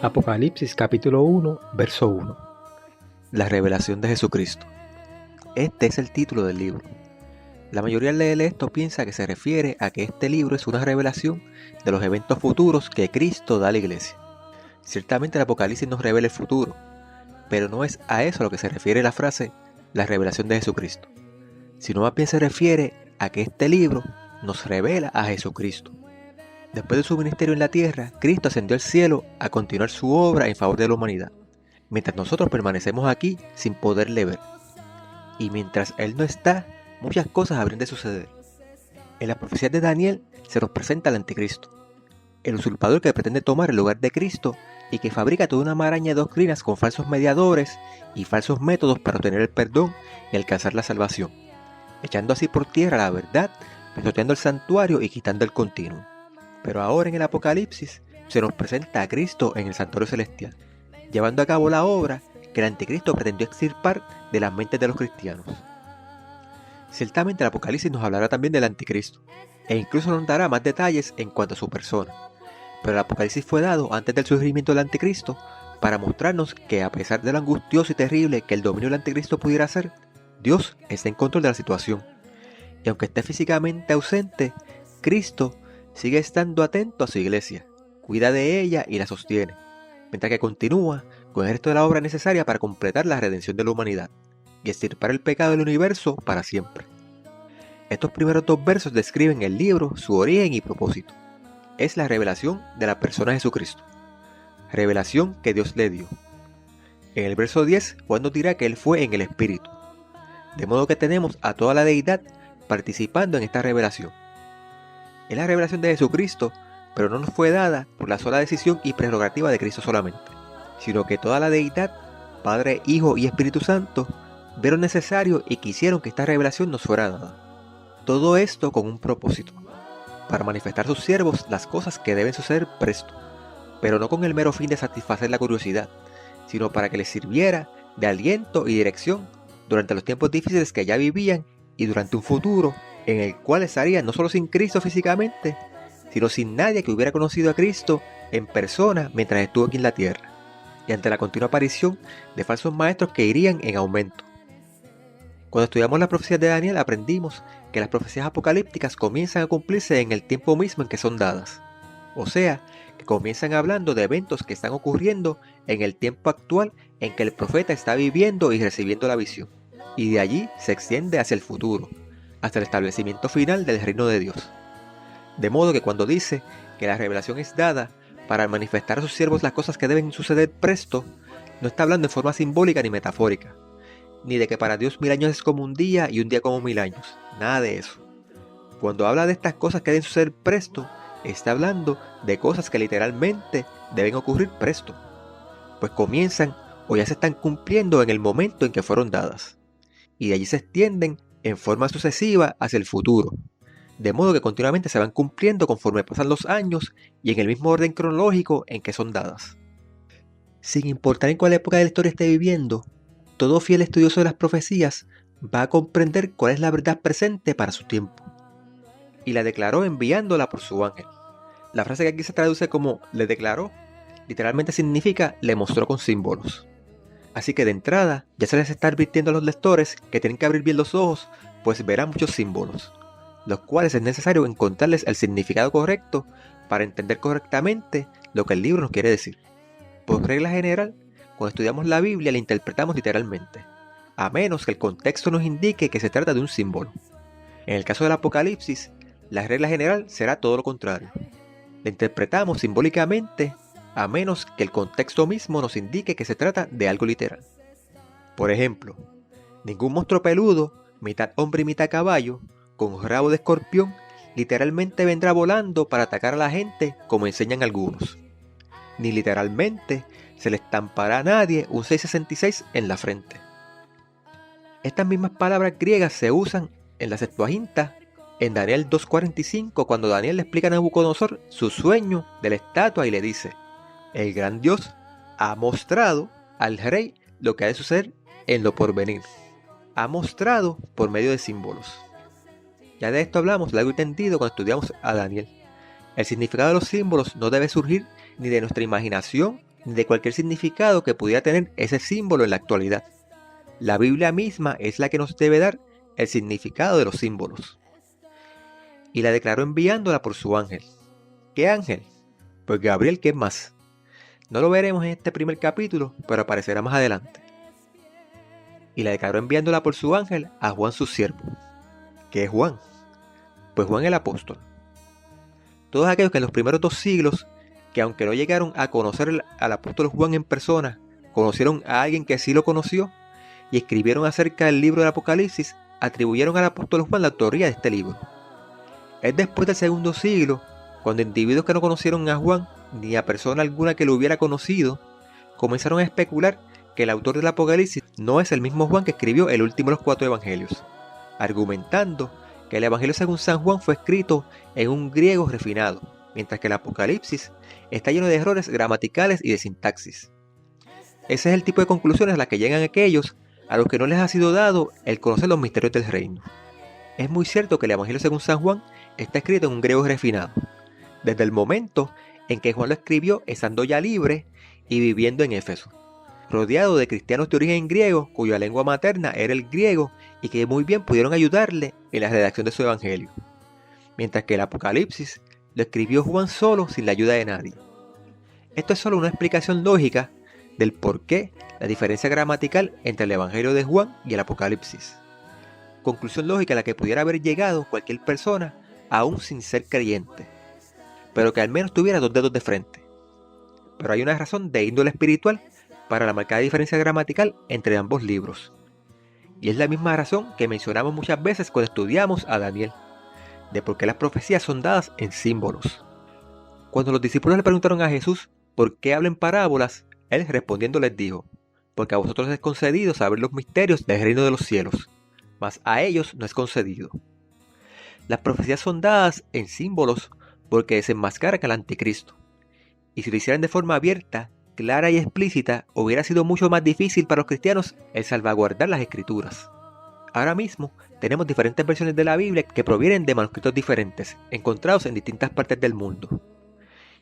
Apocalipsis capítulo 1, verso 1. La revelación de Jesucristo. Este es el título del libro. La mayoría al leer esto piensa que se refiere a que este libro es una revelación de los eventos futuros que Cristo da a la iglesia. Ciertamente el Apocalipsis nos revela el futuro, pero no es a eso a lo que se refiere la frase la revelación de Jesucristo, sino más bien se refiere a que este libro nos revela a Jesucristo. Después de su ministerio en la tierra, Cristo ascendió al cielo a continuar su obra en favor de la humanidad, mientras nosotros permanecemos aquí sin poderle ver. Y mientras Él no está, muchas cosas habrían de suceder. En las profecías de Daniel se nos presenta el anticristo, el usurpador que pretende tomar el lugar de Cristo y que fabrica toda una maraña de doctrinas con falsos mediadores y falsos métodos para obtener el perdón y alcanzar la salvación, echando así por tierra la verdad, pisoteando el santuario y quitando el continuo. Pero ahora en el Apocalipsis se nos presenta a Cristo en el santuario celestial, llevando a cabo la obra que el anticristo pretendió extirpar de las mentes de los cristianos. Ciertamente el Apocalipsis nos hablará también del anticristo, e incluso nos dará más detalles en cuanto a su persona. Pero el Apocalipsis fue dado antes del surgimiento del anticristo para mostrarnos que a pesar de lo angustioso y terrible que el dominio del anticristo pudiera ser, Dios está en control de la situación. Y aunque esté físicamente ausente, Cristo sigue estando atento a su iglesia, cuida de ella y la sostiene, mientras que continúa con el resto de la obra necesaria para completar la redención de la humanidad y extirpar el pecado del universo para siempre. Estos primeros dos versos describen el libro, su origen y propósito. Es la revelación de la persona de Jesucristo, revelación que Dios le dio. En el verso 10, Juan nos dirá que Él fue en el Espíritu, de modo que tenemos a toda la deidad participando en esta revelación. Es la revelación de Jesucristo, pero no nos fue dada por la sola decisión y prerrogativa de Cristo solamente, sino que toda la deidad, Padre, Hijo y Espíritu Santo, vieron necesario y quisieron que esta revelación nos fuera dada. Todo esto con un propósito, para manifestar a sus siervos las cosas que deben suceder presto, pero no con el mero fin de satisfacer la curiosidad, sino para que les sirviera de aliento y dirección durante los tiempos difíciles que ya vivían y durante un futuro en el cual estarían no solo sin Cristo físicamente, sino sin nadie que hubiera conocido a Cristo en persona mientras estuvo aquí en la tierra, y ante la continua aparición de falsos maestros que irían en aumento. Cuando estudiamos las profecías de Daniel aprendimos que las profecías apocalípticas comienzan a cumplirse en el tiempo mismo en que son dadas, o sea, que comienzan hablando de eventos que están ocurriendo en el tiempo actual en que el profeta está viviendo y recibiendo la visión, y de allí se extiende hacia el futuro, hasta el establecimiento final del reino de Dios. De modo que cuando dice que la revelación es dada para manifestar a sus siervos las cosas que deben suceder presto, no está hablando en forma simbólica ni metafórica, ni de que para Dios 1000 años es como un día y un día como 1000 años, nada de eso. Cuando habla de estas cosas que deben suceder presto, está hablando de cosas que literalmente deben ocurrir presto, pues comienzan o ya se están cumpliendo en el momento en que fueron dadas, y de allí se extienden en forma sucesiva hacia el futuro, de modo que continuamente se van cumpliendo conforme pasan los años y en el mismo orden cronológico en que son dadas. Sin importar en cuál época de la historia esté viviendo, todo fiel estudioso de las profecías va a comprender cuál es la verdad presente para su tiempo, y la declaró enviándola por su ángel. La frase que aquí se traduce como le declaró, literalmente significa le mostró con símbolos. Así que de entrada ya se les está advirtiendo a los lectores que tienen que abrir bien los ojos, pues verán muchos símbolos, los cuales es necesario encontrarles el significado correcto para entender correctamente lo que el libro nos quiere decir. Por regla general, cuando estudiamos la Biblia la interpretamos literalmente, a menos que el contexto nos indique que se trata de un símbolo. En el caso del Apocalipsis, la regla general será todo lo contrario. La interpretamos simbólicamente a menos que el contexto mismo nos indique que se trata de algo literal. Por ejemplo, ningún monstruo peludo, mitad hombre y mitad caballo, con rabo de escorpión, literalmente vendrá volando para atacar a la gente como enseñan algunos. Ni literalmente se le estampará a nadie un 666 en la frente. Estas mismas palabras griegas se usan en la Septuaginta en Daniel 2:45 cuando Daniel le explica a Nabucodonosor su sueño de la estatua y le dice: el gran Dios ha mostrado al rey lo que ha de suceder en lo porvenir. Ha mostrado por medio de símbolos. Ya de esto hablamos largo y tendido cuando estudiamos a Daniel. El significado de los símbolos no debe surgir ni de nuestra imaginación ni de cualquier significado que pudiera tener ese símbolo en la actualidad. La Biblia misma es la que nos debe dar el significado de los símbolos. Y la declaró enviándola por su ángel. ¿Qué ángel? Pues Gabriel, ¿qué más? No lo veremos en este primer capítulo, pero aparecerá más adelante. Y la declaró enviándola por su ángel a Juan su siervo. ¿Qué es Juan? Pues Juan el apóstol. Todos aquellos que en los primeros 2 siglos, que aunque no llegaron a conocer al apóstol Juan en persona, conocieron a alguien que sí lo conoció y escribieron acerca del libro del Apocalipsis, atribuyeron al apóstol Juan la autoría de este libro. Es después del 2.º siglo, cuando individuos que no conocieron a Juan, ni a persona alguna que lo hubiera conocido, comenzaron a especular que el autor del Apocalipsis no es el mismo Juan que escribió el último de los 4 evangelios, argumentando que el Evangelio según San Juan fue escrito en un griego refinado, mientras que el Apocalipsis está lleno de errores gramaticales y de sintaxis. Ese es el tipo de conclusiones a las que llegan aquellos a los que no les ha sido dado el conocer los misterios del reino. Es muy cierto que el Evangelio según San Juan está escrito en un griego refinado, desde el momento en que Juan lo escribió estando ya libre y viviendo en Éfeso, rodeado de cristianos de origen griego cuya lengua materna era el griego y que muy bien pudieron ayudarle en la redacción de su evangelio, mientras que el Apocalipsis lo escribió Juan solo sin la ayuda de nadie. Esto es solo una explicación lógica del por qué la diferencia gramatical entre el evangelio de Juan y el Apocalipsis. Conclusión lógica a la que pudiera haber llegado cualquier persona aún sin ser creyente, pero que al menos tuviera 2 dedos de frente. Pero hay una razón de índole espiritual para la marcada diferencia gramatical entre ambos libros. Y es la misma razón que mencionamos muchas veces cuando estudiamos a Daniel, de por qué las profecías son dadas en símbolos. Cuando los discípulos le preguntaron a Jesús por qué habla en parábolas, él respondiendo les dijo: porque a vosotros es concedido saber los misterios del reino de los cielos, mas a ellos no es concedido. Las profecías son dadas en símbolos porque desenmascaran al anticristo. Y si lo hicieran de forma abierta, clara y explícita, hubiera sido mucho más difícil para los cristianos el salvaguardar las escrituras. Ahora mismo tenemos diferentes versiones de la Biblia que provienen de manuscritos diferentes, encontrados en distintas partes del mundo.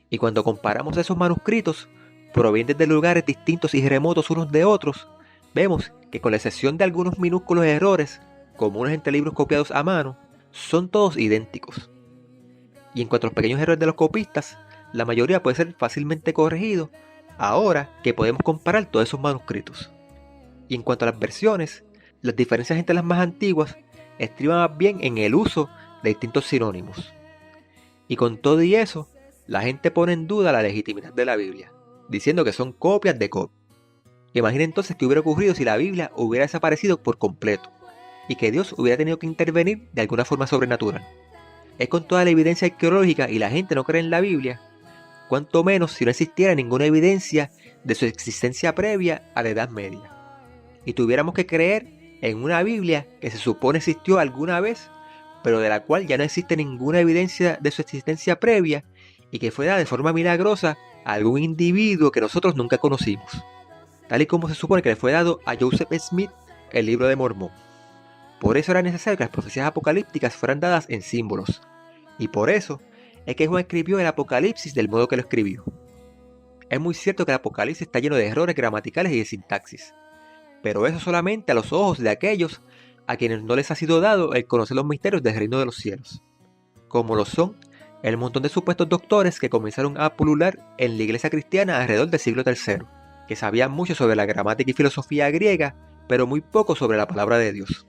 Y cuando comparamos esos manuscritos, provenientes de lugares distintos y remotos unos de otros, vemos que con la excepción de algunos minúsculos errores, comunes entre libros copiados a mano, son todos idénticos. Y en cuanto a los pequeños errores de los copistas, la mayoría puede ser fácilmente corregido ahora que podemos comparar todos esos manuscritos. Y en cuanto a las versiones, las diferencias entre las más antiguas estriban más bien en el uso de distintos sinónimos. Y con todo y eso, la gente pone en duda la legitimidad de la Biblia, diciendo que son copias de copias. Imagina entonces qué hubiera ocurrido si la Biblia hubiera desaparecido por completo y que Dios hubiera tenido que intervenir de alguna forma sobrenatural. Es con toda la evidencia arqueológica y la gente no cree en la Biblia, cuanto menos si no existiera ninguna evidencia de su existencia previa a la Edad Media. Y tuviéramos que creer en una Biblia que se supone existió alguna vez, pero de la cual ya no existe ninguna evidencia de su existencia previa y que fue dada de forma milagrosa a algún individuo que nosotros nunca conocimos, tal y como se supone que le fue dado a Joseph Smith el libro de Mormón. Por eso era necesario que las profecías apocalípticas fueran dadas en símbolos, y por eso es que Juan escribió el Apocalipsis del modo que lo escribió. Es muy cierto que el Apocalipsis está lleno de errores gramaticales y de sintaxis, pero eso solamente a los ojos de aquellos a quienes no les ha sido dado el conocer los misterios del reino de los cielos, como lo son el montón de supuestos doctores que comenzaron a pulular en la iglesia cristiana alrededor del siglo III, que sabían mucho sobre la gramática y filosofía griega, pero muy poco sobre la palabra de Dios.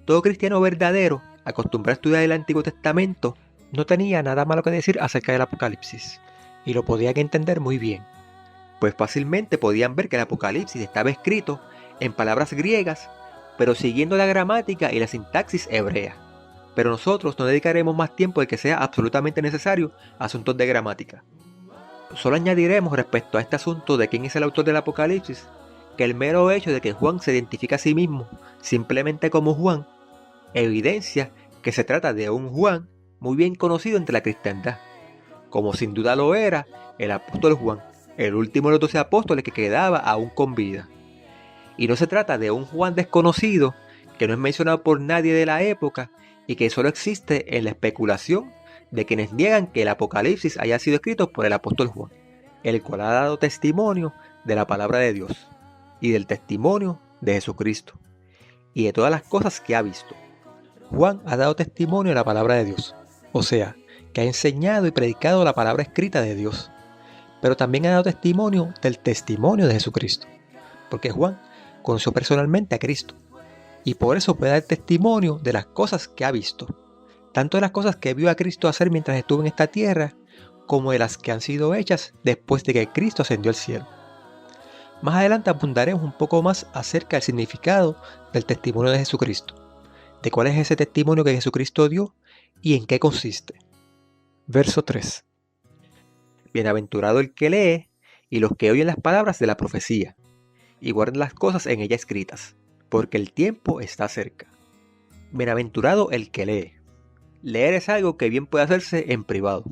Todo cristiano verdadero, acostumbrado a estudiar el Antiguo Testamento, no tenía nada malo que decir acerca del Apocalipsis, y lo podían entender muy bien, pues fácilmente podían ver que el Apocalipsis estaba escrito en palabras griegas, pero siguiendo la gramática y la sintaxis hebrea. Pero nosotros no dedicaremos más tiempo del que sea absolutamente necesario a asuntos de gramática. Solo añadiremos respecto a este asunto de quién es el autor del Apocalipsis, que el mero hecho de que Juan se identifica a sí mismo simplemente como Juan, evidencia que se trata de un Juan muy bien conocido entre la cristiandad, como sin duda lo era el apóstol Juan, el último de los 12 apóstoles que quedaba aún con vida. Y no se trata de un Juan desconocido que no es mencionado por nadie de la época y que solo existe en la especulación de quienes niegan que el Apocalipsis haya sido escrito por el apóstol Juan. el cual ha dado testimonio de la palabra de Dios y del testimonio de Jesucristo y de todas las cosas que ha visto. Juan ha dado testimonio de la palabra de Dios, o sea, que ha enseñado y predicado la palabra escrita de Dios, pero también ha dado testimonio del testimonio de Jesucristo, porque Juan conoció personalmente a Cristo y por eso puede dar testimonio de las cosas que ha visto, tanto de las cosas que vio a Cristo hacer mientras estuvo en esta tierra, como de las que han sido hechas después de que Cristo ascendió al cielo. Más adelante abundaremos un poco más acerca del significado del testimonio de Jesucristo, de cuál es ese testimonio que Jesucristo dio y en qué consiste. Verso 3. Bienaventurado el que lee y los que oyen las palabras de la profecía y guardan las cosas en ella escritas, porque el tiempo está cerca. Bienaventurado el que lee. Leer es algo que bien puede hacerse en privado,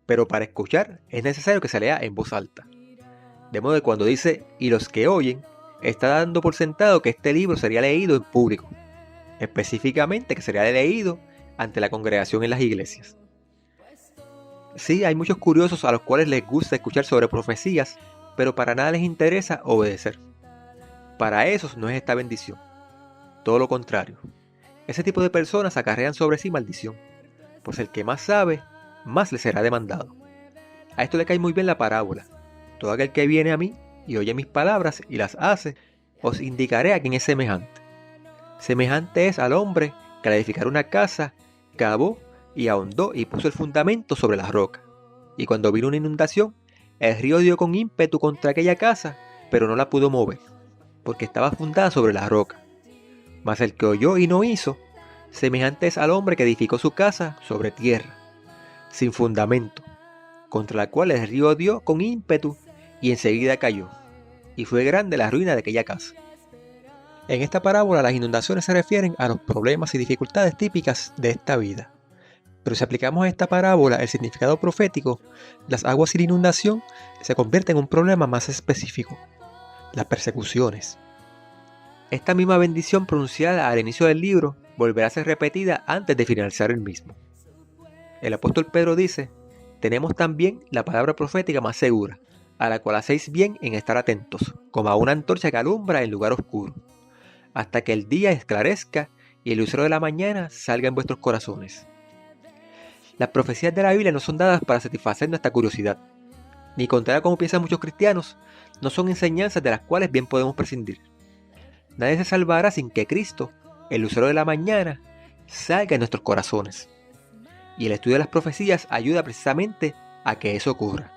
pero para escuchar es necesario que se lea en voz alta. De modo que cuando dice y los que oyen, está dando por sentado que este libro sería leído en público, específicamente que sería leído ante la congregación en las iglesias. Sí, hay muchos curiosos a los cuales les gusta escuchar sobre profecías, pero para nada les interesa obedecer. Para esos no es esta bendición, todo lo contrario. Ese tipo de personas acarrean sobre sí maldición, pues el que más sabe, más le será demandado. A esto le cae muy bien la parábola. Todo aquel que viene a mí y oye mis palabras y las hace, os indicaré a quién es semejante. Semejante es al hombre que al edificar una casa, cavó y ahondó y puso el fundamento sobre la roca. Y cuando vino una inundación, el río dio con ímpetu contra aquella casa, pero no la pudo mover, porque estaba fundada sobre la roca. Mas el que oyó y no hizo, semejante es al hombre que edificó su casa sobre tierra, sin fundamento, contra la cual el río dio con ímpetu y enseguida cayó, y fue grande la ruina de aquella casa. En esta parábola las inundaciones se refieren a los problemas y dificultades típicas de esta vida. Pero si aplicamos a esta parábola el significado profético, las aguas sin inundación se convierten en un problema más específico, las persecuciones. Esta misma bendición pronunciada al inicio del libro volverá a ser repetida antes de finalizar el mismo. El apóstol Pedro dice: tenemos también la palabra profética más segura, a la cual hacéis bien en estar atentos, como a una antorcha que alumbra en lugar oscuro, hasta que el día esclarezca y el lucero de la mañana salga en vuestros corazones. Las profecías de la Biblia no son dadas para satisfacer nuestra curiosidad, ni contrario a como piensan muchos cristianos, no son enseñanzas de las cuales bien podemos prescindir. Nadie se salvará sin que Cristo, el lucero de la mañana, salga en nuestros corazones. Y el estudio de las profecías ayuda precisamente a que eso ocurra.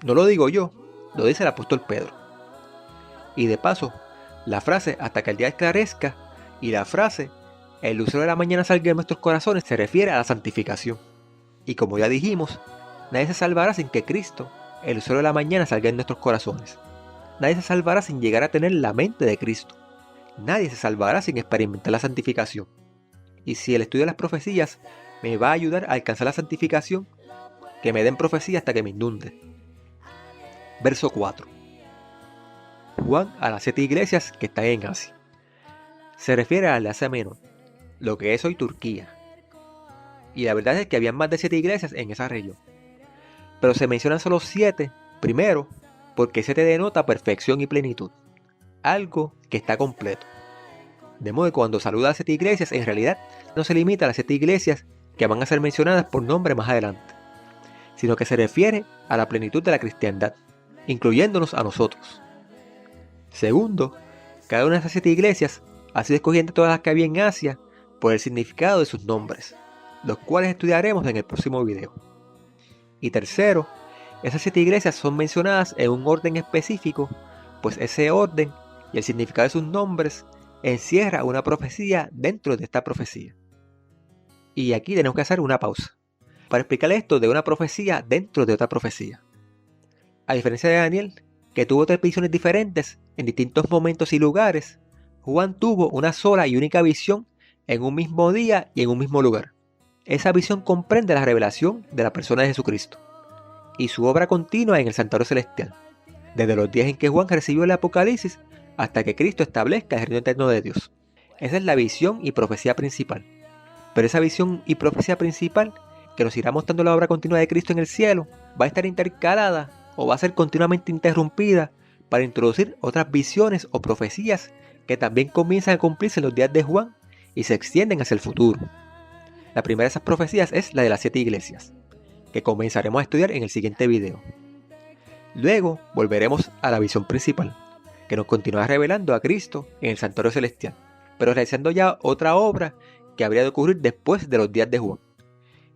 No lo digo yo, lo dice el apóstol Pedro. Y de paso, la frase hasta que el día esclarezca y la frase el lucero de la mañana salga en nuestros corazones se refiere a la santificación. Y como ya dijimos, nadie se salvará sin que Cristo, el lucero de la mañana, salga en nuestros corazones. Nadie se salvará sin llegar a tener la mente de Cristo. Nadie se salvará sin experimentar la santificación. Y si el estudio de las profecías me va a ayudar a alcanzar la santificación, que me den profecía hasta que me inunde. Verso 4. Juan a las 7 iglesias que están en Asia. Se refiere a la Asia Menor, lo que es hoy Turquía. Y la verdad es que había más de 7 iglesias en esa región. Pero se mencionan solo 7, primero, porque 7 denota perfección y plenitud, algo que está completo. De modo que cuando saluda a las 7 iglesias, en realidad no se limita a las 7 iglesias que van a ser mencionadas por nombre más adelante, sino que se refiere a la plenitud de la cristiandad, incluyéndonos a nosotros. Segundo, cada una de esas 7 iglesias ha sido escogida entre todas las que había en Asia por el significado de sus nombres, los cuales estudiaremos en el próximo video. Y tercero, esas 7 iglesias son mencionadas en un orden específico, pues ese orden y el significado de sus nombres encierra una profecía dentro de esta profecía. Y aquí tenemos que hacer una pausa para explicar esto de una profecía dentro de otra profecía. A diferencia de Daniel, que tuvo 3 visiones diferentes en distintos momentos y lugares, Juan tuvo una sola y única visión en un mismo día y en un mismo lugar. Esa visión comprende la revelación de la persona de Jesucristo y su obra continua en el santuario celestial, desde los días en que Juan recibió el Apocalipsis hasta que Cristo establezca el reino eterno de Dios. Esa es la visión y profecía principal. Pero esa visión y profecía principal, que nos irá mostrando la obra continua de Cristo en el cielo, va a estar intercalada o va a ser continuamente interrumpida para introducir otras visiones o profecías que también comienzan a cumplirse en los días de Juan y se extienden hacia el futuro. La primera de esas profecías es la de las 7 iglesias, que comenzaremos a estudiar en el siguiente video. Luego volveremos a la visión principal, que nos continúa revelando a Cristo en el santuario celestial, pero realizando ya otra obra que habría de ocurrir después de los días de Juan.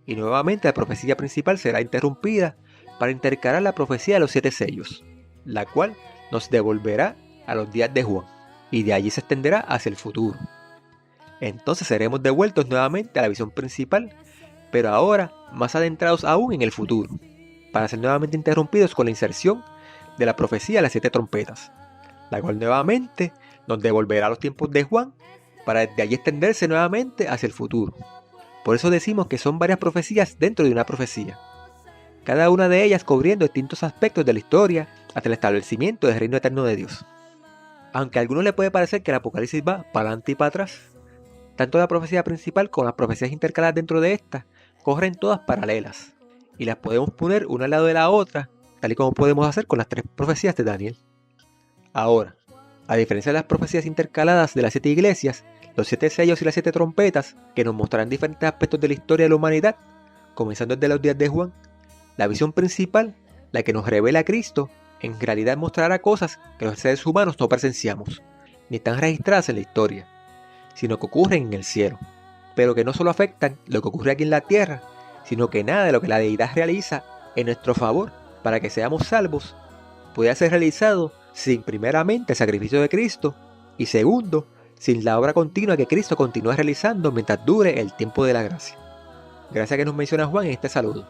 Y nuevamente la profecía principal será interrumpida para intercalar la profecía de los 7 sellos, la cual nos devolverá a los días de Juan, y de allí se extenderá hacia el futuro. Entonces seremos devueltos nuevamente a la visión principal, pero ahora más adentrados aún en el futuro, para ser nuevamente interrumpidos con la inserción de la profecía de las 7 trompetas, la cual nuevamente nos devolverá a los tiempos de Juan, para desde allí extenderse nuevamente hacia el futuro. Por eso decimos que son varias profecías dentro de una profecía, cada una de ellas cubriendo distintos aspectos de la historia hasta el establecimiento del reino eterno de Dios. Aunque a algunos les puede parecer que el Apocalipsis va para adelante y para atrás, tanto la profecía principal como las profecías intercaladas dentro de esta corren todas paralelas, y las podemos poner una al lado de la otra, tal y como podemos hacer con las 3 profecías de Daniel. Ahora, a diferencia de las profecías intercaladas de las 7 iglesias, los 7 sellos y las 7 trompetas, que nos mostrarán diferentes aspectos de la historia de la humanidad, comenzando desde los días de Juan, la visión principal, la que nos revela a Cristo, en realidad mostrará cosas que los seres humanos no presenciamos, ni están registradas en la historia, sino que ocurren en el cielo, pero que no solo afectan lo que ocurre aquí en la tierra, sino que nada de lo que la deidad realiza en nuestro favor para que seamos salvos puede ser realizado sin primeramente el sacrificio de Cristo y segundo, sin la obra continua que Cristo continúa realizando mientras dure el tiempo de la gracia. Gracias que nos menciona Juan en este saludo.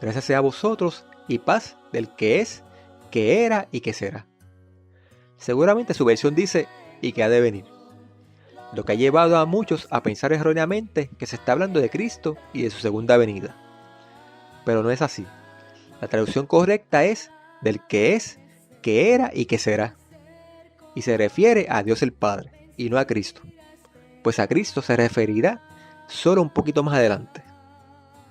Gracias sea a vosotros y paz del que es, que era y que será. Seguramente su versión dice y que ha de venir, lo que ha llevado a muchos a pensar erróneamente que se está hablando de Cristo y de su segunda venida. Pero no es así. La traducción correcta es del que es, que era y que será. Y se refiere a Dios el Padre y no a Cristo, pues a Cristo se referirá solo un poquito más adelante.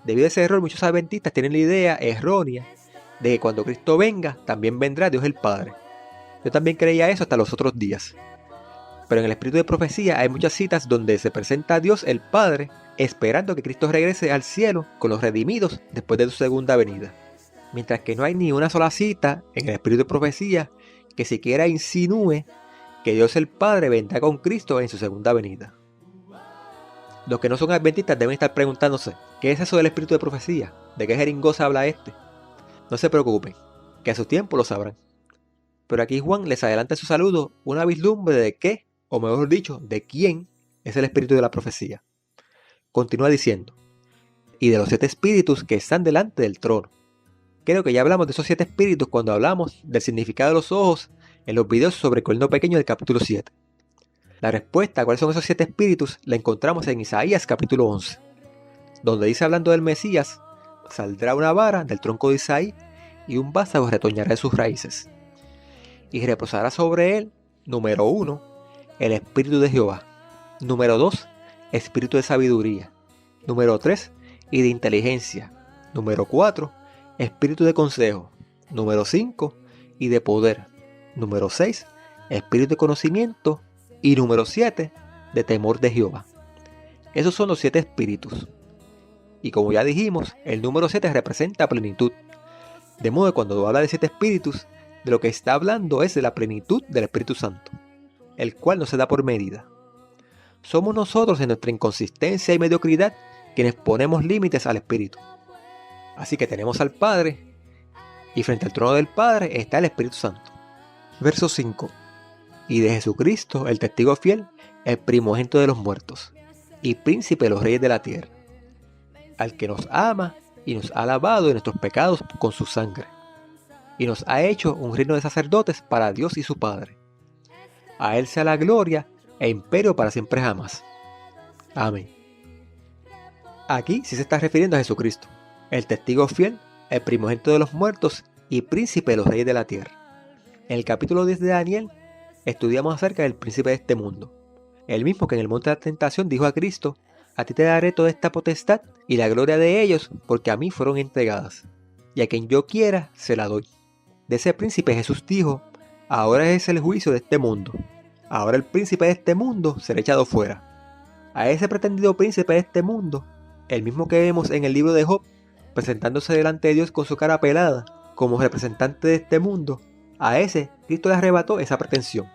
Debido a ese error, muchos adventistas tienen la idea errónea de que cuando Cristo venga, también vendrá Dios el Padre. Yo también creía eso hasta los otros días. Pero en el espíritu de profecía hay muchas citas donde se presenta a Dios el Padre esperando que Cristo regrese al cielo con los redimidos después de su segunda venida. Mientras que no hay ni una sola cita en el espíritu de profecía que siquiera insinúe que Dios el Padre vendrá con Cristo en su segunda venida. Los que no son adventistas deben estar preguntándose, ¿qué es eso del espíritu de profecía? ¿De qué jeringosa habla este? No se preocupen, que a su tiempo lo sabrán. Pero aquí Juan les adelanta en su saludo una vislumbre de qué, o mejor dicho, de quién es el espíritu de la profecía. Continúa diciendo, y de los 7 espíritus que están delante del trono. Creo que ya hablamos de esos 7 espíritus cuando hablamos del significado de los ojos en los videos sobre el cuerno pequeño del capítulo 7. La respuesta a cuáles son esos 7 espíritus la encontramos en Isaías capítulo 11, donde dice hablando del Mesías, saldrá una vara del tronco de Isaí y un vástago retoñará de sus raíces. Y reposará sobre él, número 1, el espíritu de Jehová, número 2, espíritu de sabiduría, número 3, y de inteligencia, número 4, espíritu de consejo, número 5, y de poder, número 6, espíritu de conocimiento, y número 7, de temor de Jehová. Esos son los 7 espíritus. Y como ya dijimos, el número 7 representa plenitud. De modo que cuando habla de 7 espíritus, de lo que está hablando es de la plenitud del Espíritu Santo, el cual no se da por medida. Somos nosotros en nuestra inconsistencia y mediocridad quienes ponemos límites al Espíritu. Así que tenemos al Padre, y frente al trono del Padre está el Espíritu Santo. Verso 5. Y de Jesucristo, el testigo fiel, el primogénito de los muertos, y príncipe de los reyes de la tierra, al que nos ama y nos ha lavado de nuestros pecados con su sangre, y nos ha hecho un reino de sacerdotes para Dios y su Padre. A Él sea la gloria e imperio para siempre jamás. Amén. Aquí sí se está refiriendo a Jesucristo, el testigo fiel, el primogénito de los muertos y príncipe de los reyes de la tierra. En el capítulo 10 de Daniel, estudiamos acerca del príncipe de este mundo, el mismo que en el monte de la tentación dijo a Cristo, a ti te daré toda esta potestad y la gloria de ellos, porque a mí fueron entregadas. y a quien yo quiera se la doy. De ese príncipe Jesús dijo: ahora es el juicio de este mundo. Ahora el príncipe de este mundo será echado fuera. A ese pretendido príncipe de este mundo, el mismo que vemos en el libro de Job, presentándose delante de Dios con su cara pelada, como representante de este mundo, a ese Cristo le arrebató esa pretensión.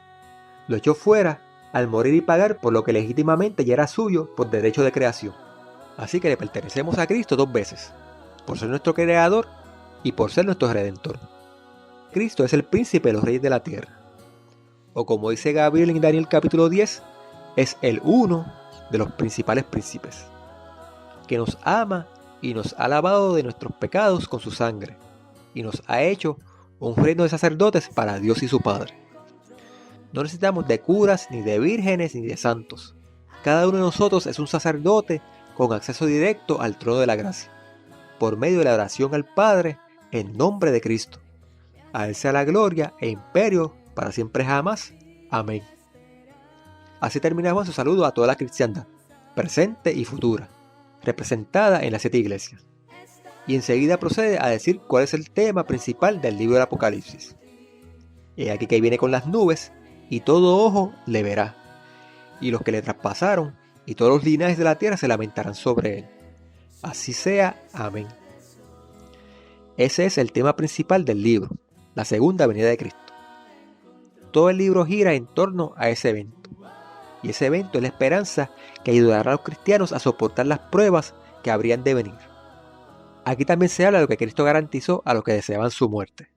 Lo echó fuera al morir y pagar por lo que legítimamente ya era suyo por derecho de creación. Así que le pertenecemos a Cristo dos veces, por ser nuestro creador y por ser nuestro redentor. Cristo es el príncipe de los reyes de la tierra. O como dice Gabriel en Daniel capítulo 10, es el uno de los principales príncipes, que nos ama y nos ha lavado de nuestros pecados con su sangre, y nos ha hecho un reino de sacerdotes para Dios y su Padre. No necesitamos de curas, ni de vírgenes, ni de santos. Cada uno de nosotros es un sacerdote con acceso directo al trono de la gracia, por medio de la oración al Padre en nombre de Cristo. A Él sea la gloria e imperio para siempre jamás. Amén. Así termina Juan su saludo a toda la cristiandad, presente y futura, representada en las 7 iglesias. Y enseguida procede a decir cuál es el tema principal del libro del Apocalipsis. He aquí que viene con las nubes, y todo ojo le verá, y los que le traspasaron, y todos los linajes de la tierra se lamentarán sobre él. Así sea. Amén. Ese es el tema principal del libro, la segunda venida de Cristo. Todo el libro gira en torno a ese evento, y ese evento es la esperanza que ayudará a los cristianos a soportar las pruebas que habrían de venir. Aquí también se habla de lo que Cristo garantizó a los que deseaban su muerte.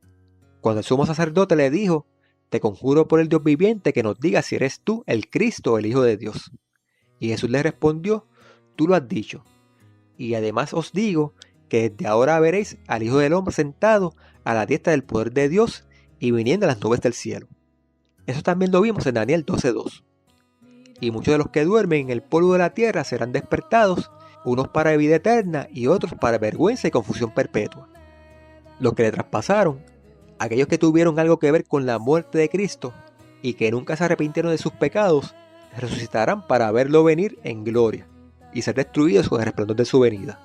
Cuando el sumo sacerdote le dijo: te conjuro por el Dios viviente que nos digas si eres tú el Cristo o el Hijo de Dios. Y Jesús le respondió: tú lo has dicho. Y además os digo que desde ahora veréis al Hijo del Hombre sentado a la diestra del poder de Dios y viniendo a las nubes del cielo. Eso también lo vimos en Daniel 12:2. Y muchos de los que duermen en el polvo de la tierra serán despertados, unos para vida eterna y otros para vergüenza y confusión perpetua. Los que le traspasaron, aquellos que tuvieron algo que ver con la muerte de Cristo y que nunca se arrepintieron de sus pecados, resucitarán para verlo venir en gloria y ser destruidos con el resplandor de su venida.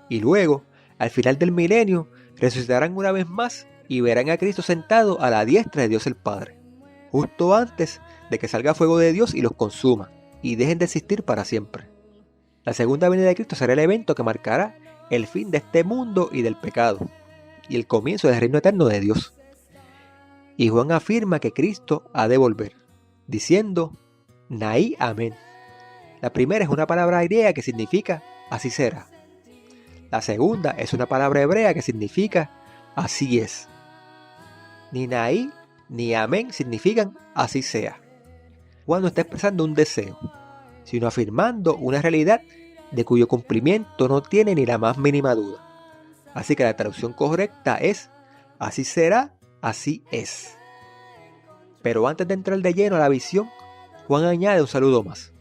Y luego, al final del milenio, resucitarán una vez más y verán a Cristo sentado a la diestra de Dios el Padre, justo antes de que salga fuego de Dios y los consuma y dejen de existir para siempre. La segunda venida de Cristo será el evento que marcará el fin de este mundo y del pecado, y el comienzo del reino eterno de Dios. Y Juan afirma que Cristo ha de volver, diciendo: Naí amén. La primera es una palabra griega que significa así será. La segunda es una palabra hebrea que significa así es. Ni naí ni amén significan así sea. Juan no está expresando un deseo, sino afirmando una realidad de cuyo cumplimiento no tiene ni la más mínima duda. Así que la traducción correcta es: así será, así es. Pero antes de entrar de lleno a la visión, Juan añade un saludo más.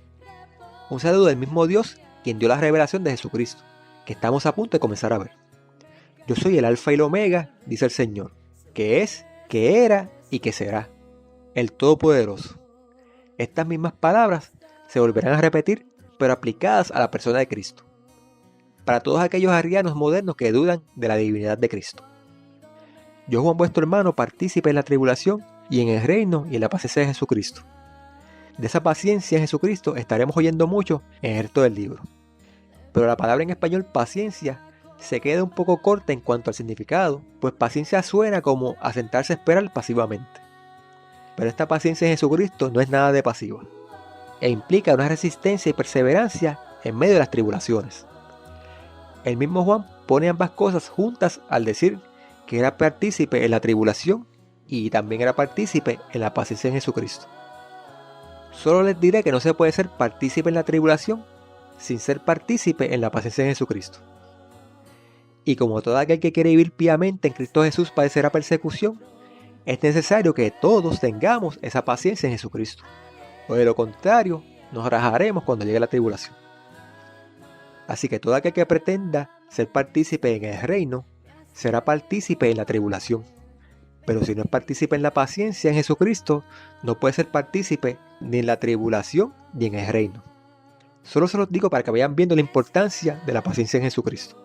Un saludo del mismo Dios quien dio la revelación de Jesucristo, que estamos a punto de comenzar a ver. Yo soy el Alfa y el Omega, dice el Señor, que es, que era y que será, el Todopoderoso. Estas mismas palabras se volverán a repetir, pero aplicadas a la persona de Cristo, para todos aquellos arrianos modernos que dudan de la divinidad de Cristo. Yo, Juan, vuestro hermano, partícipe en la tribulación y en el reino y en la paciencia de Jesucristo. De esa paciencia en Jesucristo estaremos oyendo mucho en el resto del libro. Pero la palabra en español paciencia se queda un poco corta en cuanto al significado, pues paciencia suena como a sentarse a esperar pasivamente. Pero esta paciencia en Jesucristo no es nada de pasiva, e implica una resistencia y perseverancia en medio de las tribulaciones. El mismo Juan pone ambas cosas juntas al decir que era partícipe en la tribulación y también era partícipe en la paciencia en Jesucristo. Solo les diré que no se puede ser partícipe en la tribulación sin ser partícipe en la paciencia en Jesucristo. Y como todo aquel que quiere vivir piamente en Cristo Jesús padecerá persecución, es necesario que todos tengamos esa paciencia en Jesucristo, o de lo contrario nos rajaremos cuando llegue la tribulación. Así que todo aquel que pretenda ser partícipe en el reino será partícipe en la tribulación. Pero si no es partícipe en la paciencia en Jesucristo, no puede ser partícipe ni en la tribulación ni en el reino. Solo se los digo para que vayan viendo la importancia de la paciencia en Jesucristo.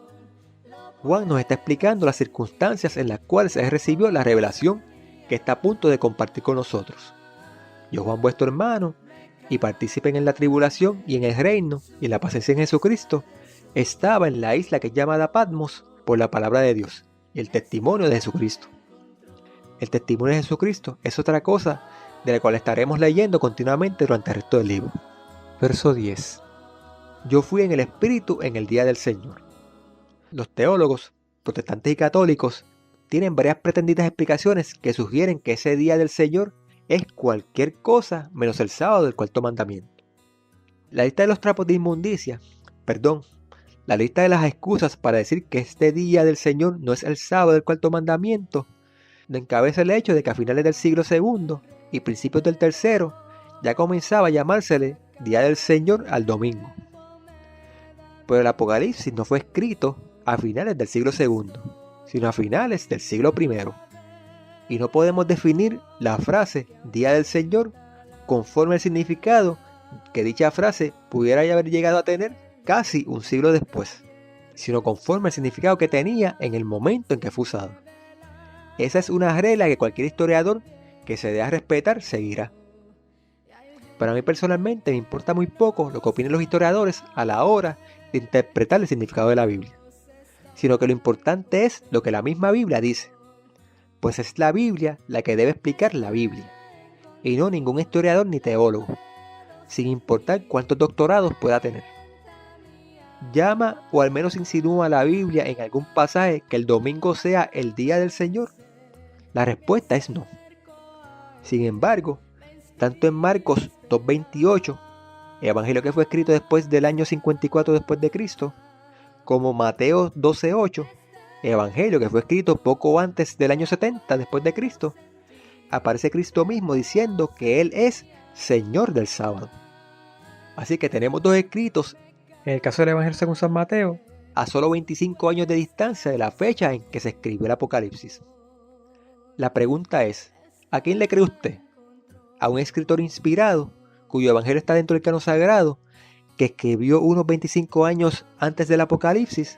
Juan nos está explicando las circunstancias en las cuales él recibió la revelación que está a punto de compartir con nosotros. Yo, Juan, vuestro hermano, y participen en la tribulación y en el reino y en la paciencia en Jesucristo, estaba en la isla que es llamada Patmos por la palabra de Dios y el testimonio de Jesucristo. El testimonio de Jesucristo es otra cosa de la cual estaremos leyendo continuamente durante el resto del libro. Verso 10. Yo fui en el Espíritu en el día del Señor. Los teólogos, protestantes y católicos, tienen varias pretendidas explicaciones que sugieren que ese día del Señor es cualquier cosa menos el sábado del cuarto mandamiento. La lista de los trapos de inmundicia, la lista de las excusas para decir que este día del Señor no es el sábado del cuarto mandamiento, encabeza el hecho de que a finales del siglo II y principios del tercero ya comenzaba a llamársele Día del Señor al domingo. Pero el Apocalipsis no fue escrito a finales del siglo II, sino a finales del siglo I. Y no podemos definir la frase Día del Señor conforme al significado que dicha frase pudiera haber llegado a tener casi un siglo después, sino conforme al significado que tenía en el momento en que fue usado. Esa es una regla que cualquier historiador que se dé a respetar seguirá. Para mí personalmente me importa muy poco lo que opinen los historiadores a la hora de interpretar el significado de la Biblia, sino que lo importante es lo que la misma Biblia dice, pues es la Biblia la que debe explicar la Biblia, y no ningún historiador ni teólogo, sin importar cuántos doctorados pueda tener. ¿Llama o al menos insinúa la Biblia en algún pasaje que el domingo sea el día del Señor? La respuesta es no. Sin embargo, tanto en Marcos 2:28, evangelio que fue escrito después del año 54 después de Cristo, como Mateo 12:8, evangelio que fue escrito poco antes del año 70 después de Cristo, aparece Cristo mismo diciendo que Él es Señor del sábado. Así que tenemos dos escritos, en el caso del evangelio según San Mateo, a solo 25 años de distancia de la fecha en que se escribió el Apocalipsis. La pregunta es, ¿a quién le cree usted? ¿A un escritor inspirado, cuyo evangelio está dentro del canon sagrado, que escribió unos 25 años antes del Apocalipsis?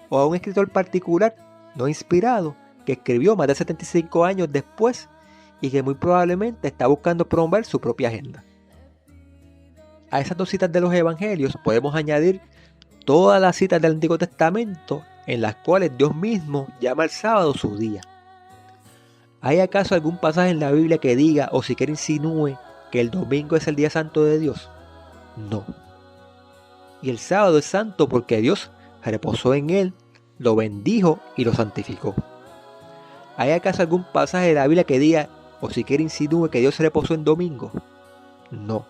¿O a un escritor particular, no inspirado, que escribió más de 75 años después y que muy probablemente está buscando promover su propia agenda? A esas dos citas de los evangelios podemos añadir todas las citas del Antiguo Testamento en las cuales Dios mismo llama al sábado su día. ¿Hay acaso algún pasaje en la Biblia que diga o siquiera insinúe que el domingo es el día santo de Dios? No. Y el sábado es santo porque Dios reposó en él, lo bendijo y lo santificó. ¿Hay acaso algún pasaje de la Biblia que diga o siquiera insinúe que Dios reposó en domingo? No.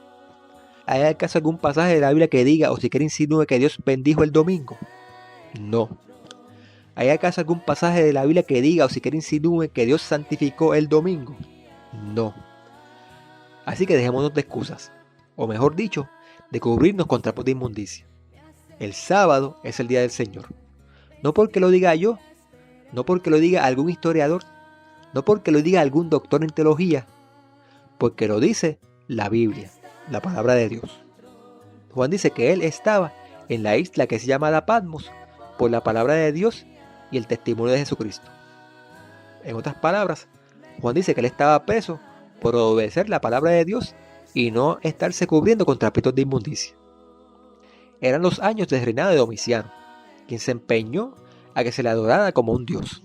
¿Hay acaso algún pasaje de la Biblia que diga o siquiera insinúe que Dios bendijo el domingo? No. ¿Hay acaso algún pasaje de la Biblia que diga o siquiera insinúe que Dios santificó el domingo? No. Así que dejémonos de excusas, o mejor dicho, de cubrirnos con trapos de inmundicia. El sábado es el día del Señor. No porque lo diga yo, no porque lo diga algún historiador, no porque lo diga algún doctor en teología, porque lo dice la Biblia, la palabra de Dios. Juan dice que él estaba en la isla que se llama Patmos por la palabra de Dios y el testimonio de Jesucristo. En otras palabras, Juan dice que él estaba preso por obedecer la palabra de Dios y no estarse cubriendo con trapitos de inmundicia. Eran los años del reinado de Domiciano, quien se empeñó a que se le adorara como un dios.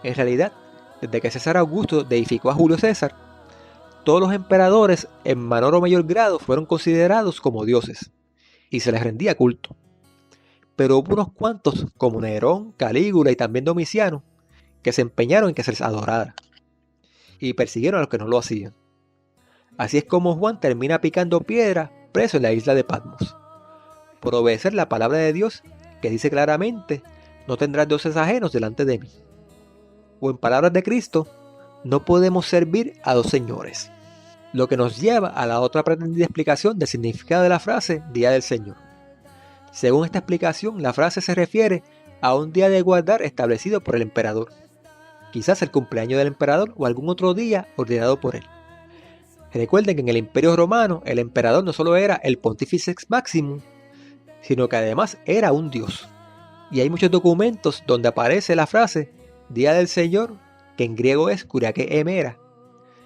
En realidad, desde que César Augusto deificó a Julio César, todos los emperadores en menor o mayor grado fueron considerados como dioses y se les rendía culto. Pero hubo unos cuantos, como Nerón, Calígula y también Domiciano, que se empeñaron en que se les adorara y persiguieron a los que no lo hacían. Así es como Juan termina picando piedra preso en la isla de Patmos, por obedecer la palabra de Dios que dice claramente: no tendrás dioses ajenos delante de mí. O en palabras de Cristo, no podemos servir a dos señores. Lo que nos lleva a la otra pretendida explicación del significado de la frase Día del Señor. Según esta explicación, la frase se refiere a un día de guardar establecido por el emperador, quizás el cumpleaños del emperador o algún otro día ordenado por él. Recuerden que en el Imperio Romano el emperador no solo era el Pontifex Maximus, sino que además era un dios. Y hay muchos documentos donde aparece la frase Día del Señor, que en griego es Kuriake Emera,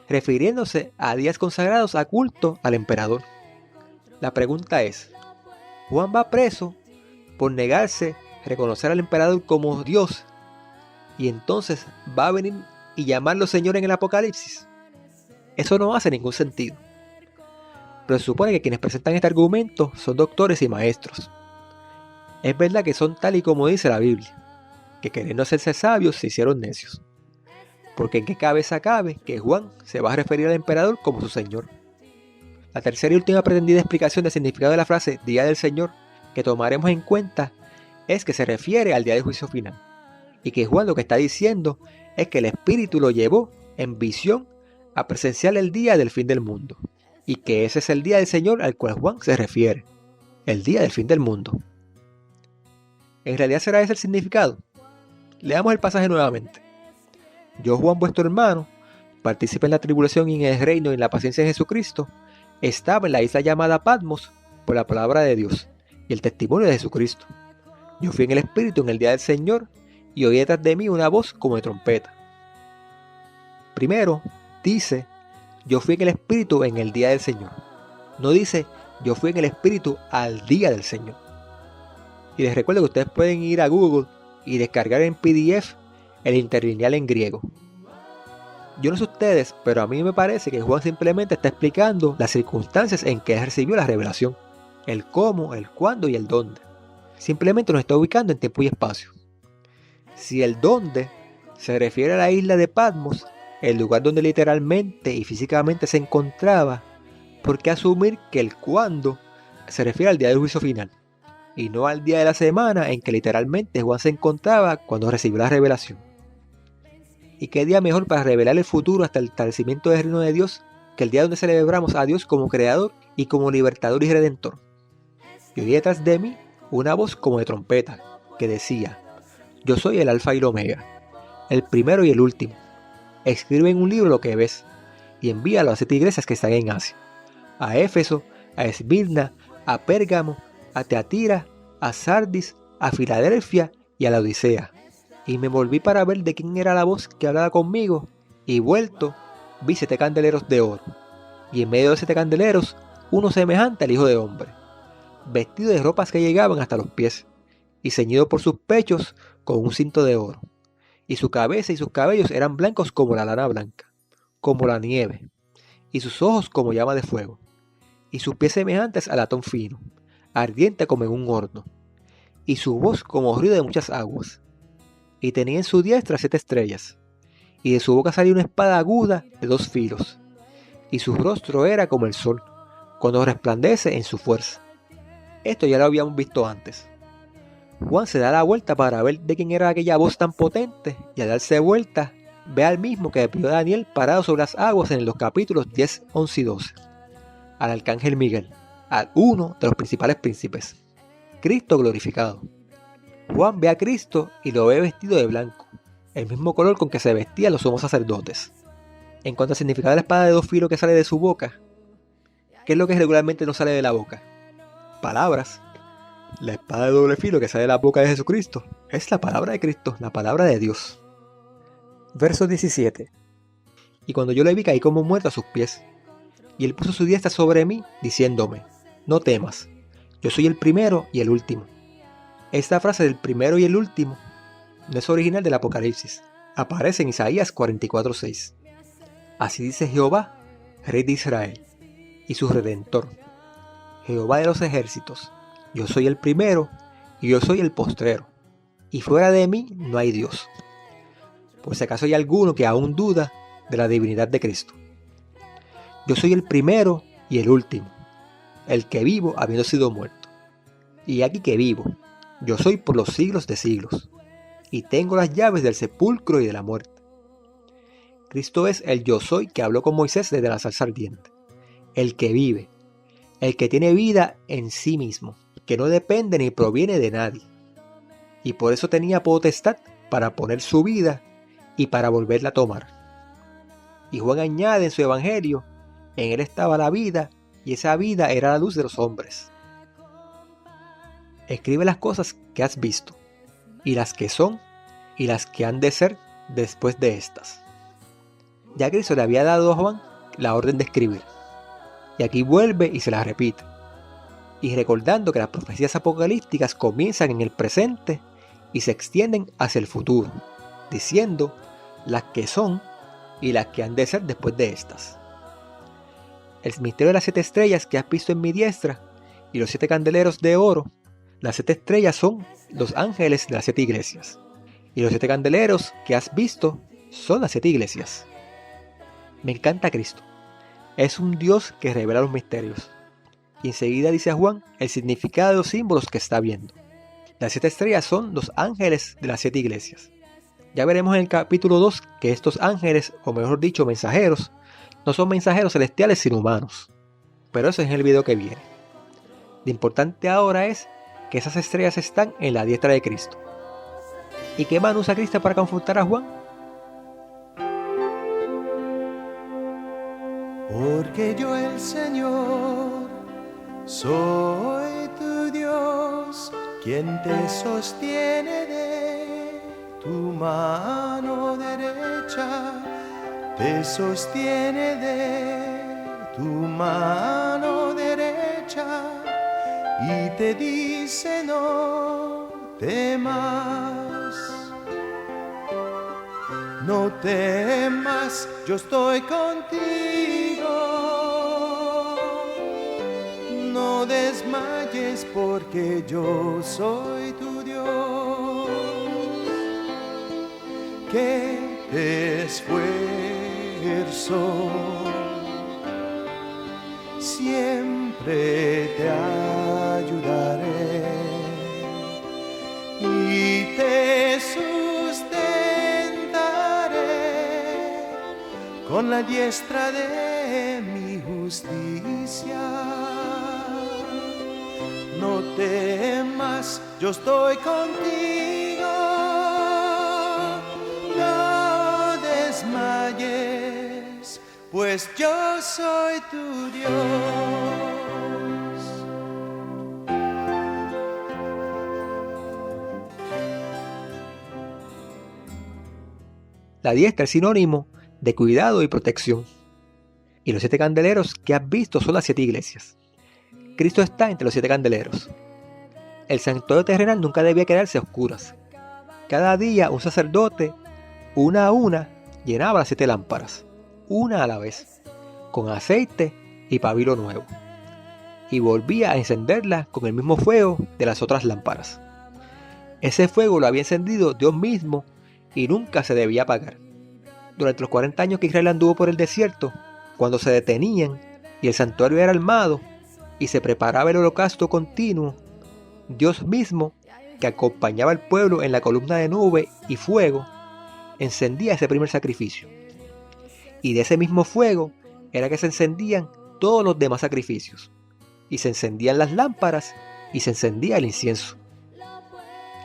refiriéndose a días consagrados a culto al emperador. La pregunta es, ¿Juan va preso por negarse a reconocer al emperador como Dios y entonces va a venir y llamarlo Señor en el Apocalipsis? Eso no hace ningún sentido. Pero se supone que quienes presentan este argumento son doctores y maestros. Es verdad que son tal y como dice la Biblia, que queriendo hacerse sabios se hicieron necios. Porque en qué cabeza cabe que Juan se va a referir al emperador como su Señor. La tercera y última pretendida explicación del significado de la frase Día del Señor que tomaremos en cuenta es que se refiere al día del juicio final, y que Juan lo que está diciendo es que el Espíritu lo llevó en visión a presenciar el día del fin del mundo, y que ese es el día del Señor al cual Juan se refiere, el día del fin del mundo. ¿En realidad será ese el significado? Leamos el pasaje nuevamente. Yo, Juan, vuestro hermano, partícipe en la tribulación y en el reino y en la paciencia de Jesucristo, estaba en la isla llamada Patmos por la palabra de Dios y el testimonio de Jesucristo. Yo fui en el Espíritu en el día del Señor y oí detrás de mí una voz como de trompeta. Primero, dice, yo fui en el Espíritu en el día del Señor. No dice, yo fui en el Espíritu al día del Señor. Y les recuerdo que ustedes pueden ir a Google y descargar en PDF el interlineal en griego. Yo no sé ustedes, pero a mí me parece que Juan simplemente está explicando las circunstancias en que él recibió la revelación. El cómo, el cuándo y el dónde. Simplemente nos está ubicando en tiempo y espacio. Si el dónde se refiere a la isla de Patmos, el lugar donde literalmente y físicamente se encontraba, ¿por qué asumir que el cuándo se refiere al día del juicio final? Y no al día de la semana en que literalmente Juan se encontraba cuando recibió la revelación. ¿Y qué día mejor para revelar el futuro hasta el establecimiento del reino de Dios que el día donde celebramos a Dios como Creador y como Libertador y Redentor? Y oí detrás de mí una voz como de trompeta que decía, yo soy el Alfa y el Omega, el primero y el último. Escribe en un libro lo que ves y envíalo a 7 iglesias que están en Asia, a Éfeso, a Esmirna, a Pérgamo, a Teatira, a Sardis, a Filadelfia y a la Odisea. Y me volví para ver de quién era la voz que hablaba conmigo, y vuelto vi 7 candeleros de oro, y en medio de 7 candeleros uno semejante al Hijo de Hombre, vestido de ropas que llegaban hasta los pies, y ceñido por sus pechos con un cinto de oro, y su cabeza y sus cabellos eran blancos como la lana blanca, como la nieve, y sus ojos como llama de fuego, y sus pies semejantes a latón fino, ardiente como en un horno, y su voz como ruido de muchas aguas. Y tenía en su diestra 7 estrellas, y de su boca salía una espada aguda de 2 filos, y su rostro era como el sol, cuando resplandece en su fuerza. Esto ya lo habíamos visto antes. Juan se da la vuelta para ver de quién era aquella voz tan potente, y al darse vuelta, ve al mismo que vio Daniel parado sobre las aguas en los capítulos 10, 11 y 12, al arcángel Miguel, al uno de los principales príncipes, Cristo glorificado. Juan ve a Cristo y lo ve vestido de blanco, el mismo color con que se vestían los sumos sacerdotes. En cuanto al significado de la espada de 2 filos que sale de su boca, ¿qué es lo que regularmente no sale de la boca? Palabras. La espada de doble filo que sale de la boca de Jesucristo es la palabra de Cristo, la palabra de Dios. Verso 17. Y cuando yo le vi caí como muerto a sus pies, y él puso su diestra sobre mí, diciéndome, no temas, yo soy el primero y el último. Esta frase del primero y el último no es original del Apocalipsis, aparece en Isaías 44:6. Así dice Jehová, Rey de Israel, y su Redentor, Jehová de los ejércitos, yo soy el primero y yo soy el postrero, y fuera de mí no hay Dios. Por si acaso hay alguno que aún duda de la divinidad de Cristo. Yo soy el primero y el último, el que vivo habiendo sido muerto. Y aquí que vivo, yo soy por los siglos de siglos, y tengo las llaves del sepulcro y de la muerte. Cristo es el yo soy que habló con Moisés desde la zarza ardiente, el que vive, el que tiene vida en sí mismo, que no depende ni proviene de nadie, y por eso tenía potestad para poner su vida y para volverla a tomar. Y Juan añade en su evangelio, en él estaba la vida, y esa vida era la luz de los hombres. Escribe las cosas que has visto, y las que son, y las que han de ser después de estas. Ya Cristo le había dado a Juan la orden de escribir, y aquí vuelve y se la repite, y recordando que las profecías apocalípticas comienzan en el presente y se extienden hacia el futuro, diciendo las que son y las que han de ser después de estas. El misterio de las 7 estrellas que has visto en mi diestra y los 7 candeleros de oro. Las 7 estrellas son los ángeles de las 7 iglesias, y los 7 candeleros que has visto son las 7 iglesias. Me encanta Cristo. Es un Dios que revela los misterios. Y enseguida dice a Juan el significado de los símbolos que está viendo. Las 7 estrellas son los ángeles de las 7 iglesias. Ya veremos en el capítulo 2 que estos ángeles, o mejor dicho mensajeros, no son mensajeros celestiales sino humanos. Pero eso es en el video que viene. Lo importante ahora es que esas estrellas están en la diestra de Cristo. ¿Y qué mano usa Cristo para confortar a Juan? Porque yo el Señor soy tu Dios, quien te sostiene de tu mano derecha, te sostiene de tu mano derecha y te dice no temas. No temas, yo estoy contigo. No desmayes porque yo soy tu Dios, que te esfuerzo, siempre te ayudaré y te con la diestra de mi justicia. No temas, yo estoy contigo. No desmayes, pues yo soy tu Dios. La diestra es sinónimo de cuidado y protección. Y los 7 candeleros que has visto son las 7 iglesias. Cristo está entre los 7 candeleros. El santuario terrenal nunca debía quedarse a oscuras. Cada día un sacerdote, una a una, llenaba las 7 lámparas, una a la vez, con aceite y pabilo nuevo, y volvía a encenderlas con el mismo fuego de las otras lámparas. Ese fuego lo había encendido Dios mismo y nunca se debía apagar. Durante los 40 años que Israel anduvo por el desierto, cuando se detenían y el santuario era armado y se preparaba el holocausto continuo, Dios mismo, que acompañaba al pueblo en la columna de nube y fuego, encendía ese primer sacrificio. Y de ese mismo fuego era que se encendían todos los demás sacrificios, y se encendían las lámparas y se encendía el incienso.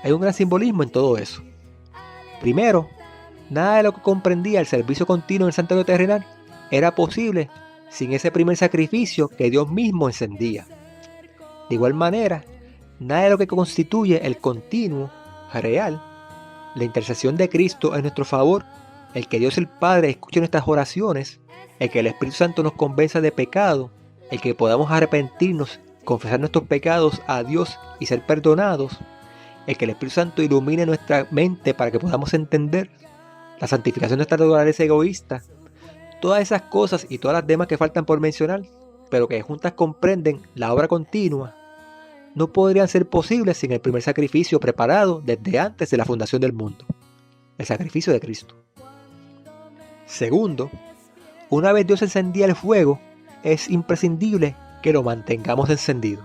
Hay un gran simbolismo en todo eso. Primero, nada de lo que comprendía el servicio continuo en el santuario terrenal era posible sin ese primer sacrificio que Dios mismo encendía. De igual manera, nada de lo que constituye el continuo, real, la intercesión de Cristo en nuestro favor, el que Dios el Padre escuche nuestras oraciones, el que el Espíritu Santo nos convenza de pecado, el que podamos arrepentirnos, confesar nuestros pecados a Dios y ser perdonados, el que el Espíritu Santo ilumine nuestra mente para que podamos entender, la santificación de nuestra naturaleza egoísta, todas esas cosas y todas las demás que faltan por mencionar, pero que juntas comprenden la obra continua, no podrían ser posibles sin el primer sacrificio preparado desde antes de la fundación del mundo, el sacrificio de Cristo. Segundo, una vez Dios encendía el fuego, es imprescindible que lo mantengamos encendido.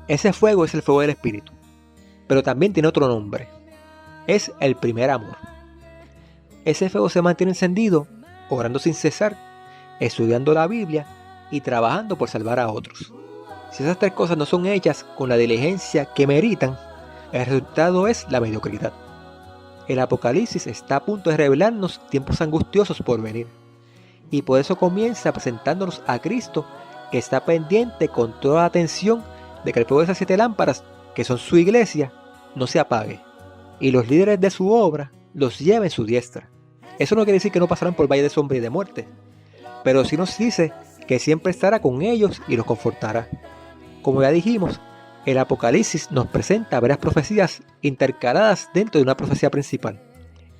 Ese fuego es el fuego del Espíritu, pero también tiene otro nombre, es el primer amor. Ese fuego se mantiene encendido, orando sin cesar, estudiando la Biblia y trabajando por salvar a otros. Si esas 3 cosas no son hechas con la diligencia que meritan, el resultado es la mediocridad. El Apocalipsis está a punto de revelarnos tiempos angustiosos por venir, y por eso comienza presentándonos a Cristo, que está pendiente con toda la atención de que el fuego de esas 7 lámparas, que son su iglesia, no se apague. y los líderes de su obra los lleva en su diestra. Eso no quiere decir que no pasarán por valle de sombra y de muerte, pero sí nos dice que siempre estará con ellos y los confortará. Como ya dijimos, el Apocalipsis nos presenta varias profecías intercaladas dentro de una profecía principal.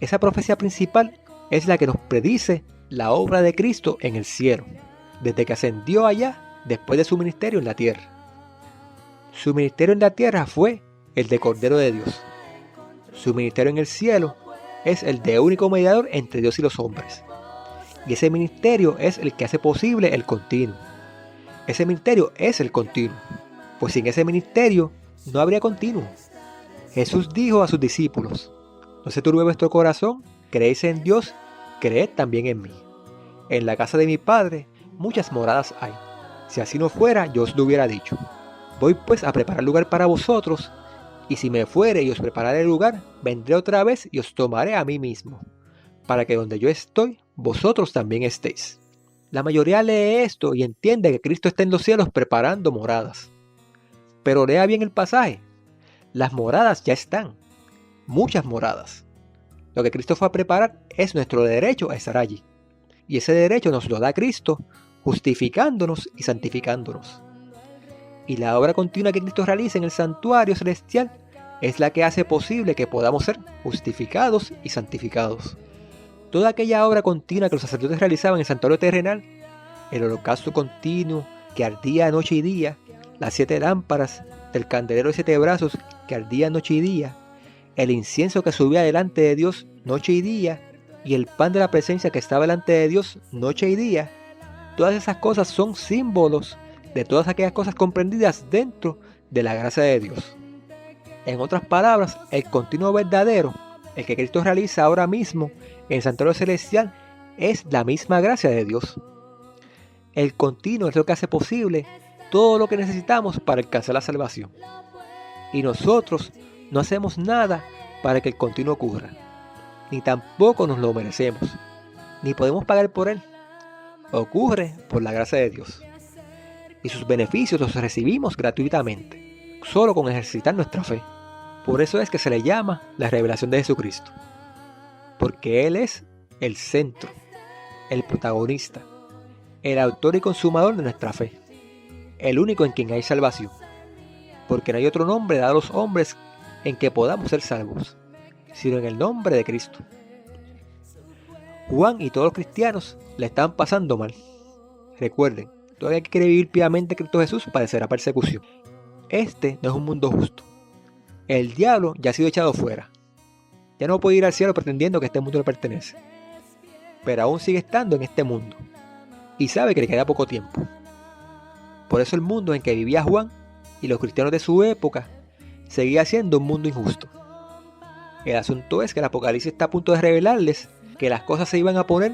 Esa profecía principal es la que nos predice la obra de Cristo en el cielo, desde que ascendió allá después de su ministerio en la tierra. Su ministerio en la tierra fue el de Cordero de Dios. Su ministerio en el cielo es el de único mediador entre Dios y los hombres. Y ese ministerio es el que hace posible el continuo. Ese ministerio es el continuo, pues sin ese ministerio no habría continuo. Jesús dijo a sus discípulos: no se turbe vuestro corazón, creéis en Dios, creed también en mí. En la casa de mi Padre muchas moradas hay. Si así no fuera, yo os lo hubiera dicho. Voy pues a preparar lugar para vosotros, y si me fuere y os prepararé el lugar, vendré otra vez y os tomaré a mí mismo, para que donde yo estoy, vosotros también estéis. La mayoría lee esto y entiende que Cristo está en los cielos preparando moradas. Pero lea bien el pasaje. Las moradas ya están. Muchas moradas. Lo que Cristo fue a preparar es nuestro derecho a estar allí. Y ese derecho nos lo da Cristo, justificándonos y santificándonos. Y la obra continua que Cristo realiza en el santuario celestial es la que hace posible que podamos ser justificados y santificados. Toda aquella obra continua que los sacerdotes realizaban en el santuario terrenal, el holocausto continuo que ardía noche y día, las 7 lámparas del candelero de 7 brazos que ardía noche y día, el incienso que subía delante de Dios noche y día, y el pan de la presencia que estaba delante de Dios noche y día, todas esas cosas son símbolos de todas aquellas cosas comprendidas dentro de la gracia de Dios. En otras palabras, el continuo verdadero, el que Cristo realiza ahora mismo en el santuario celestial, es la misma gracia de Dios. El continuo es lo que hace posible todo lo que necesitamos para alcanzar la salvación. Y nosotros no hacemos nada para que el continuo ocurra, ni tampoco nos lo merecemos, ni podemos pagar por él. Ocurre por la gracia de Dios. Y sus beneficios los recibimos gratuitamente, solo con ejercitar nuestra fe. Por eso es que se le llama la revelación de Jesucristo, porque Él es el centro, el protagonista, el autor y consumador de nuestra fe, el único en quien hay salvación, porque no hay otro nombre dado a los hombres en que podamos ser salvos, sino en el nombre de Cristo. Juan y todos los cristianos le están pasando mal. Recuerden, todo aquel que quiere vivir piadamente en Cristo Jesús padecerá persecución. Este no es un mundo justo. El diablo ya ha sido echado fuera. Ya no puede ir al cielo pretendiendo que este mundo le pertenece. Pero aún sigue estando en este mundo. Y sabe que le queda poco tiempo. Por eso el mundo en que vivía Juan y los cristianos de su época seguía siendo un mundo injusto. El asunto es que el Apocalipsis está a punto de revelarles que las cosas se iban a poner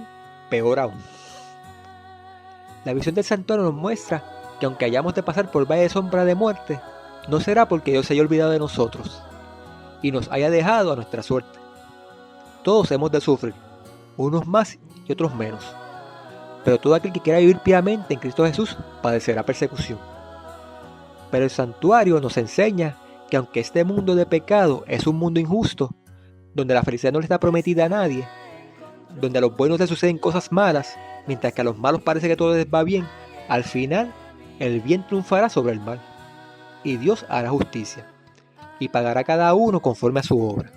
peor aún. La visión del santuario nos muestra que aunque hayamos de pasar por valle de sombra de muerte, no será porque Dios se haya olvidado de nosotros y nos haya dejado a nuestra suerte. Todos hemos de sufrir, unos más y otros menos. Pero todo aquel que quiera vivir piadamente en Cristo Jesús padecerá persecución. Pero el santuario nos enseña que aunque este mundo de pecado es un mundo injusto, donde la felicidad no le está prometida a nadie, donde a los buenos les suceden cosas malas, mientras que a los malos parece que todo les va bien, al final el bien triunfará sobre el mal, y Dios hará justicia, y pagará a cada uno conforme a su obra.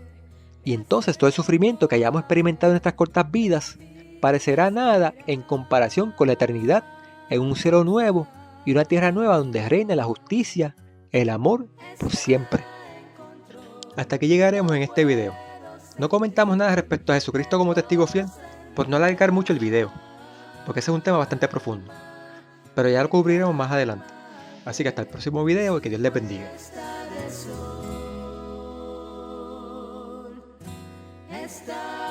Y entonces todo el sufrimiento que hayamos experimentado en nuestras cortas vidas parecerá nada en comparación con la eternidad en un cielo nuevo y una tierra nueva donde reine la justicia, el amor por siempre. Hasta aquí llegaremos en este video. No comentamos nada respecto a Jesucristo como testigo fiel, por no alargar mucho el video, porque ese es un tema bastante profundo, pero ya lo cubriremos más adelante. Así que hasta el próximo video y que Dios les bendiga. Está